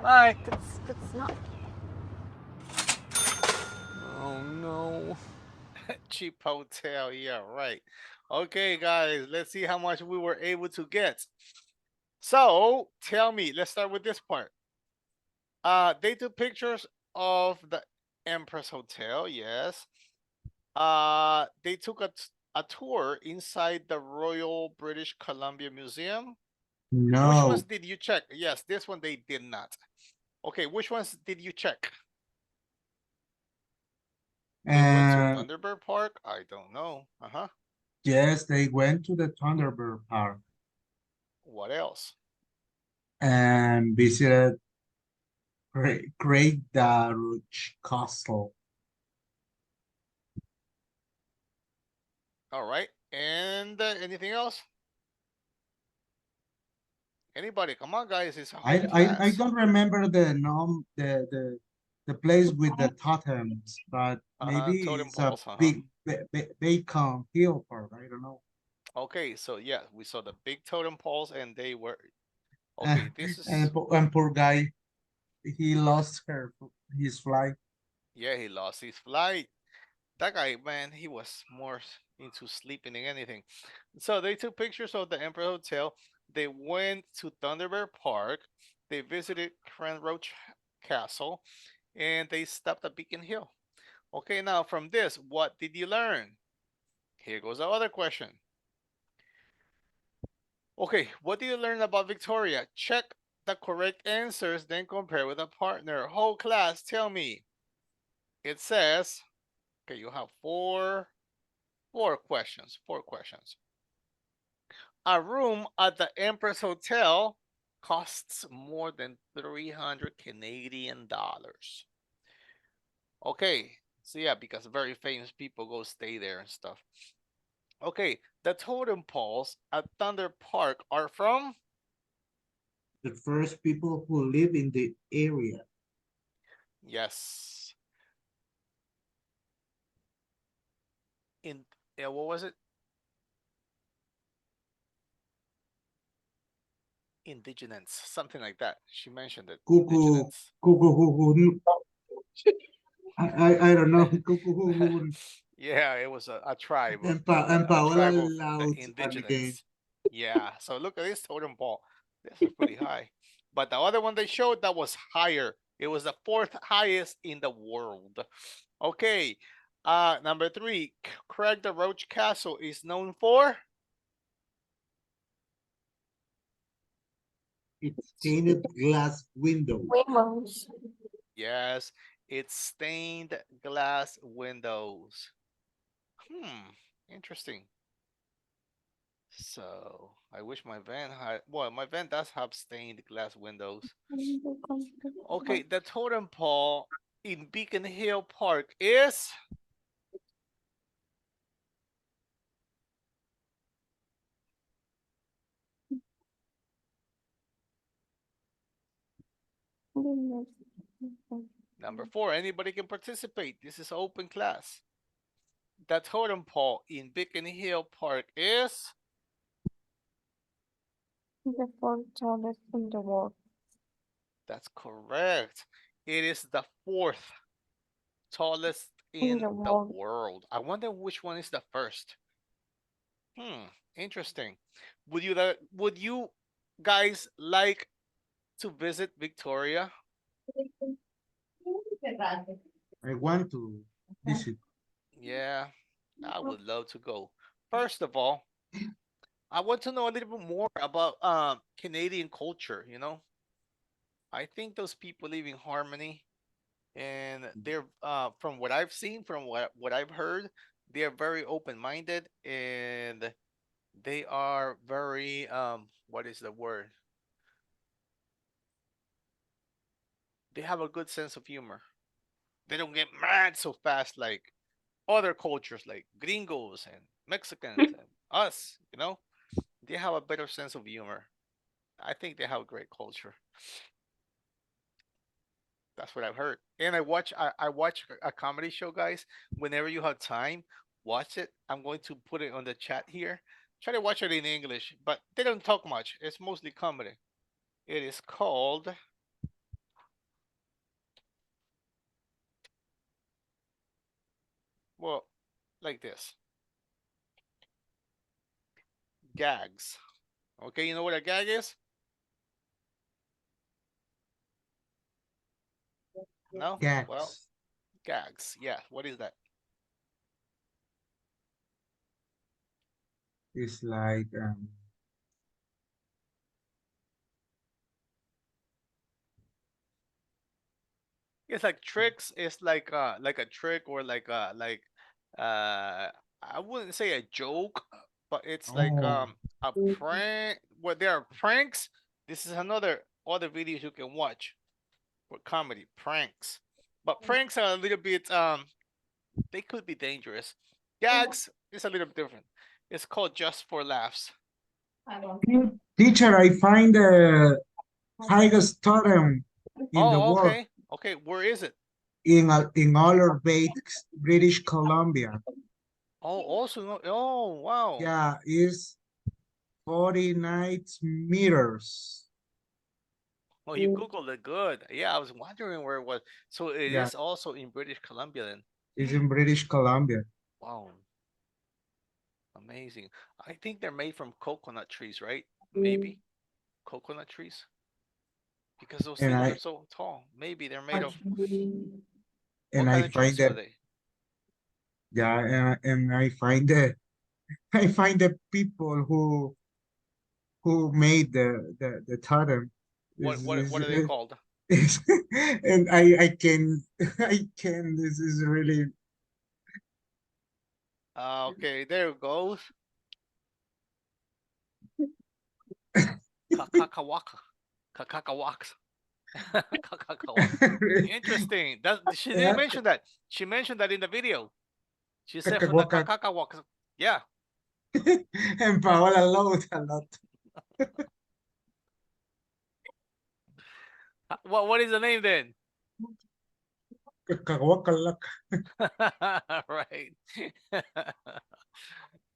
Bye. That's not... no. Cheap hotel, yeah, right. Okay, guys, let's see how much we were able to get. So tell me, let's start with this part. They took pictures of the Empress Hotel, yes. They took a tour inside the Royal British Columbia Museum. Which ones No. did you check? Yes, this one they did not. Okay, which ones did you check? They went to And Thunderbird Park? I don't know. Uh-huh. yes, they went to the Thunderbird Park What else? and visited Great Daruch Castle. All right. And anything else? Anybody? Come on, guys. It's a whole I class. don't remember the place with the totems, but Uh-huh. maybe Totem it's a poles. Uh-huh. big Bacon Hill Park. I don't know. Okay, so yeah, we saw the big totem poles and they were okay, this is And poor guy, he lost his flight. yeah, he lost his flight. That guy, man, he was more into sleeping than anything. So they took pictures of the Emperor Hotel. They went to Thunderbird Park. They visited Cranroach Castle, and they stopped at Beacon Hill. Okay, now from this, what did you learn? Here goes the other question. Okay, what did you learn about Victoria? Check the correct answers, then compare with a partner. Whole class, tell me. It says, okay, you have four questions. Four questions. A room at the Empress Hotel costs more than 300 Canadian dollars. Okay, so yeah, because very famous people go stay there and stuff. Okay, the totem poles at Thunder Park are from? The first people who live in the area. Yes. In yeah, what was it? Indigenous, something like that. She mentioned it. Cuckoo, Indigenous. cuckoo, I don't know. Cuckoo, Yeah, it was a tribe, and a Paola tribe of the loud again. indigenous. Yeah, so look at this totem pole. This is pretty high. But the other one they showed that was higher. It was the fourth highest in the world. Okay, number three, Craig the Roach Castle is known for? It's stained glass window. Windows. Yes, it's stained glass windows. Interesting. So I wish my van had. Well, my van does have stained glass windows. Okay, the totem pole in Beacon Hill Park is number four. Anybody can participate. This is open class. The totem pole in Beacon Hill Park is The fourth tallest in the world. that's correct. It is the fourth tallest In in the the world. world. I wonder which one is the first. Interesting. Would you guys like to visit Victoria? I want to visit. Yeah, I would love to go. First of all, I want to know a little bit more about Canadian culture, you know? I think those people live in harmony and they're from what I've seen, from what I've heard, they are very open-minded and they are very what is the word? They have a good sense of humor. They don't get mad so fast like other cultures like gringos and Mexicans and us, you know? They have a better sense of humor. I think they have a great culture. That's what I've heard. And I watch a comedy show, guys. Whenever you have time, watch it. I'm going to put it on the chat here. Try to watch it in English, but they don't talk much. It's mostly comedy. It is called well, like this. Gags. Okay, you know what a gag is? No? Well, Gags. gags. Yeah, what is that? It's like It's like tricks. It's like a trick or uh I wouldn't say a joke, but it's like oh a prank. Well, there are pranks. This is another other videos you can watch for comedy pranks. But pranks are a little bit they could be dangerous. Gags is a little different. It's called just for laughs. teacher, I find the highest totem in the Oh, world okay. Okay, where is it? in Aller Bates, British Columbia. Oh, also no. Oh, wow. Yeah, is 49 meters. Oh, you Googled it good. Yeah, I was wondering where it was. So it Yeah, is also in British Columbia then. it's in British Columbia. Wow, amazing. I think they're made from coconut trees, right? Maybe coconut trees because those And things I are so tall. Maybe they're made of what and I kind of find trees were that they? yeah, and I find that I find the people who made the totem What are they called? is and I can I can this is really Okay, there it goes. Kakakawaka. Kakakawaks. Kakakawaks. Interesting. That she didn't yeah, mention that. She mentioned that in the video. She said from the cacahuaca Kakakawaks. Yeah. and Paola loves a lot. What is the name then? Cacahuaca. Right.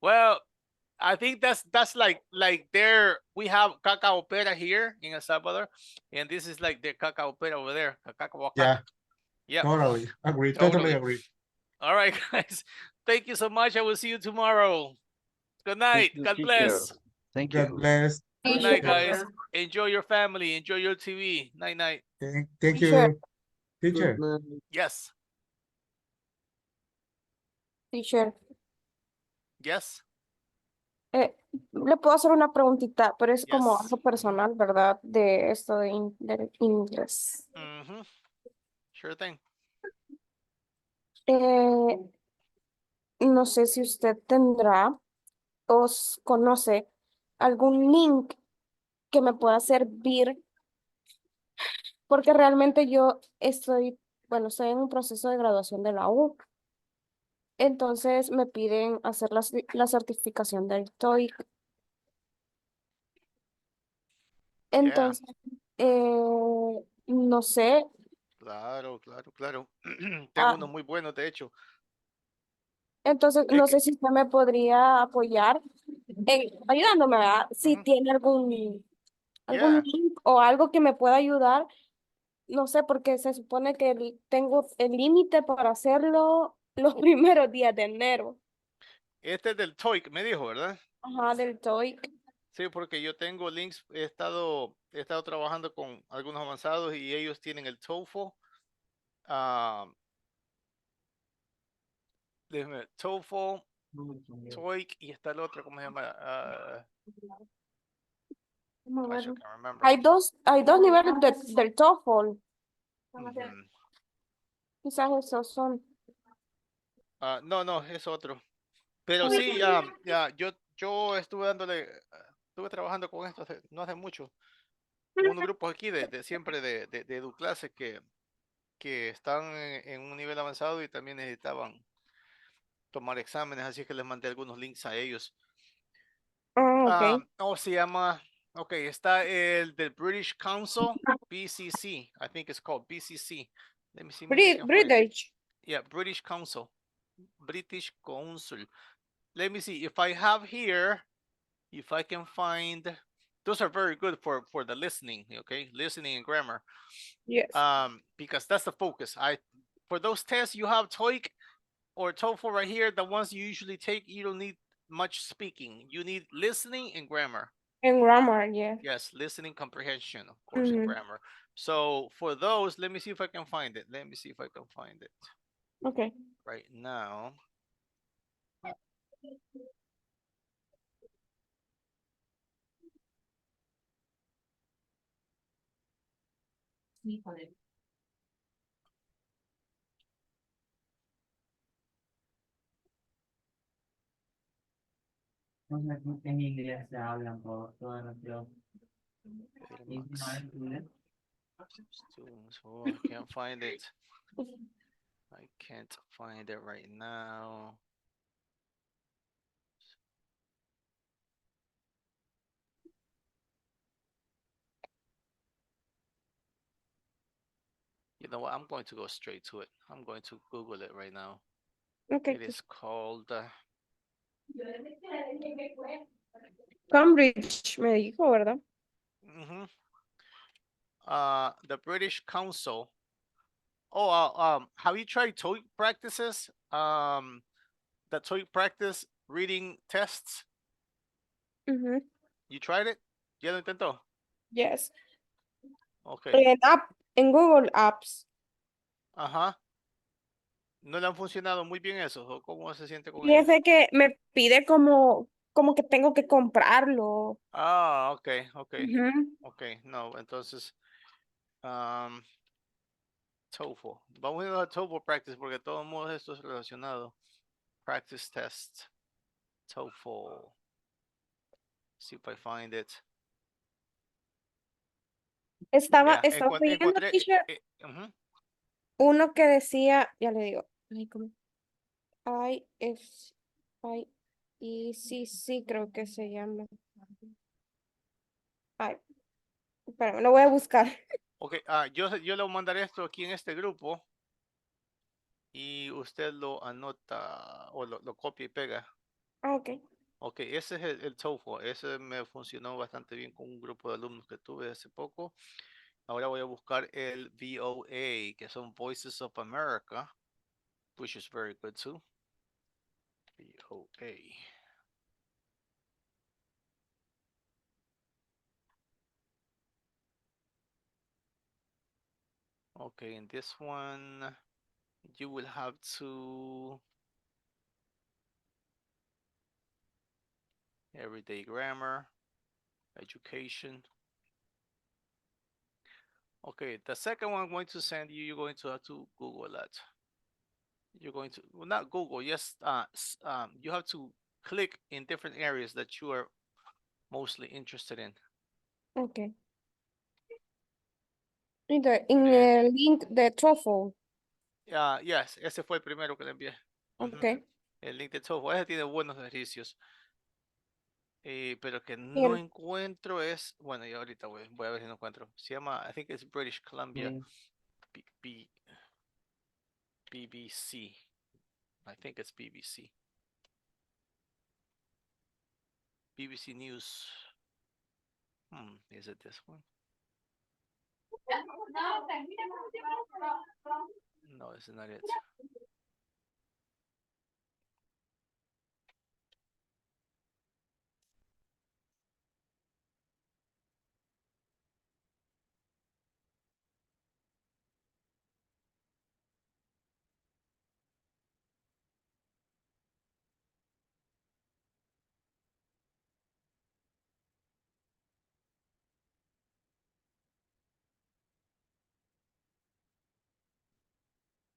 Well, I think that's like there we have cacao pera here in El Salvador, and this is like the cacao pera over there. Cacao. Yeah, Yep, totally agree. Totally totally. agree. All right, guys. Thank you so much. I will see you tomorrow. Good Thank night. you, God teacher. bless. Thank God you. bless. Good night, God- guys. Enjoy your family. Enjoy your TV. Night, night. Thank Teacher, you, teacher. Yes. teacher. Yes. Le puedo hacer una preguntita, pero es como Yes. algo personal, ¿verdad? De esto del inglés. Mm-hmm. Sure thing. Eh, no sé si usted tendrá o conoce algún link que me pueda servir, porque realmente yo bueno, estoy en un proceso de graduación de la U. Entonces me piden hacer la certificación del TOEIC. Yeah. Entonces, no sé, Claro, claro, claro. Tengo ah, unos muy buenos, de hecho. entonces Es no que, sé si usted me podría apoyar ayudándome, ¿verdad? Si ujú, tiene algún yeah. link o algo que me pueda ayudar, no sé, porque se supone que tengo el límite para hacerlo los primeros días de enero. Este es del TOEIC, me dijo, ¿verdad? Ajá, del TOEIC. Sí, porque yo tengo links, he estado trabajando con algunos avanzados y ellos tienen el TOEFL, ah, déjeme ver, TOEFL, TOEIC y está el otro, ¿cómo se llama? Vamos a Gosh, I ver. can't remember. Hay dos niveles del TOEFL. Ujú. Quizás esos son. No, no, es otro. Pero sí, ya, yo estuve trabajando con esto no hace mucho, con unos grupos aquí de siempre de Clase que están en un nivel avanzado y también necesitaban tomar exámenes, así que les mandé algunos links a ellos. Ah, ok. Se llama, ok, está el del British Council, BCC, I think it's called BCC. Let me see, maybe I can find it. British. Yeah, British Council, British Council. Let me see if I have here, if I can find, those are very good for the listening, okay, listening and grammar. Yes. Because that's the focus. For those tests you have TOEIC, or TOEFL right here, the ones you usually take, you don't need much speaking. You need listening and grammar. En grammar, yeah. Yes, listening comprehension, of course, and grammar. So for those, let me see if I can find it. Let me see if I can find it. Okay. Right now. En inglés se hablan por todos los Students, oh, I can't find it. I can't find it right now. You know what? I'm going to go straight to it. I'm going to Google it right now. Okay. It is called Cambridge me dijo, ¿verdad? the British Council. Oh, have you tried TOEIC practices? The TOEIC practice reading tests. You tried it? ¿Ya lo intentó? Yes. Okay. En Google Apps. Ajá. ¿No le han funcionado muy bien eso? ¿O cómo se siente con Y ellos? ese que me pide como que tengo que comprarlo. Ah, okay. Okay, no, entonces, TOEFL. Vamos a ir a TOEFL practice porque de todos modos esto es relacionado. Practice test. TOEFL. See if I find it. Estaba viendo, Encontré. teacher, uno que decía, ya le digo, IFCC creo que se llama. Ay, espérame, lo voy a buscar. Ok, yo le voy a mandar esto aquí en este grupo y usted lo anota o lo copia y pega. Ok. Ok, ese es el TOEFL. Ese me funcionó bastante bien con un grupo de alumnos que tuve hace poco. Ahora voy a buscar el VOA, que son Voices of America, which is very good too. VOA. Okay, in this one, you will have to everyday grammar, education. Okay, the second one I'm going to send you, you're going to have to Google that. You're going to, well, not Google, yes, you have to click in different areas that you are mostly interested in. Ok. En el link de TOEFL. Yes, ese fue el primero que le envié. Ok. El link de TOEFL, ese tiene buenos ejercicios. Pero que no encuentro es, bueno, y ahorita voy a ver si no encuentro. Se llama, I think it's British Columbia, BBC. I think it's BBC. BBC News. Is it this one? No, it's not it.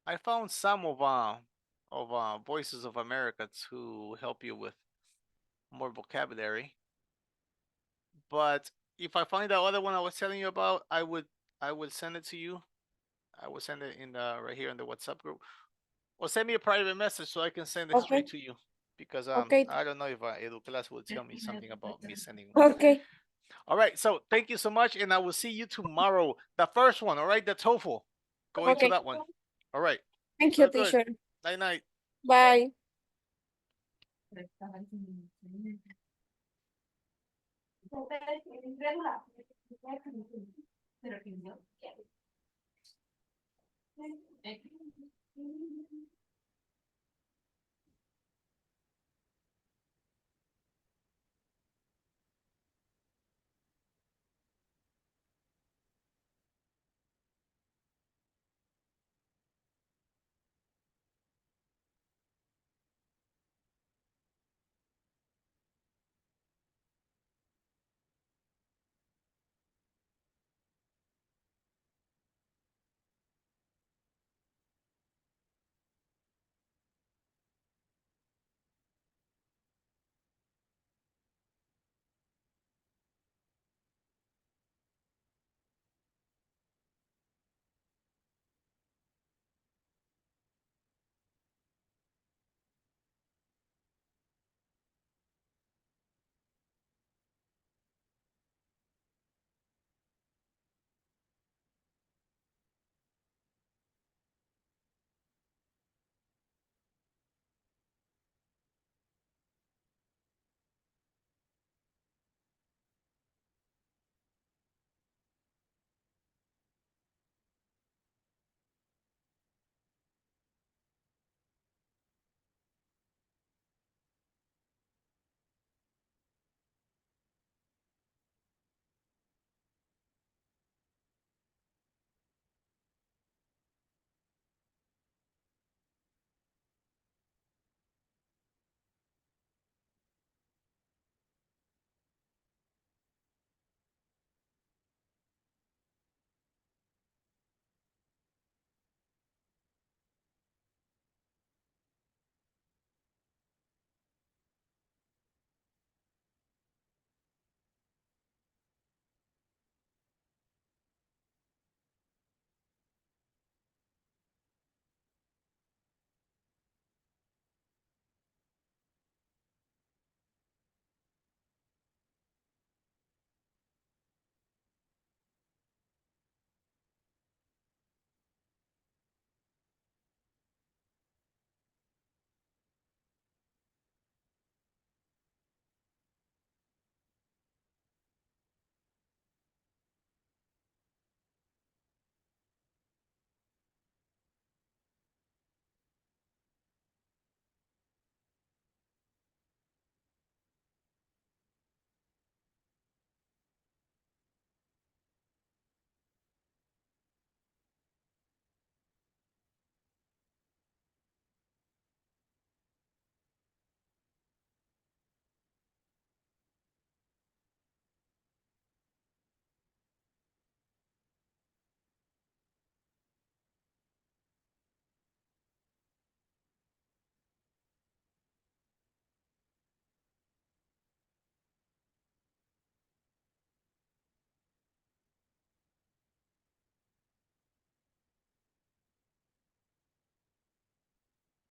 I found some of Voices of America to help you with more vocabulary. But if I find the other one I was telling you about, I would send it to you. I will send it in the right here in the WhatsApp group. Or send me a private message so I can send it straight to you. Because I don't know if Clase will tell me something about me sending one. Okay. All right, so thank you so much, and I will see you tomorrow. The first one, all right, the TOEFL. Going to that one. All right. Thank you, Good. teacher. Night night. Bye.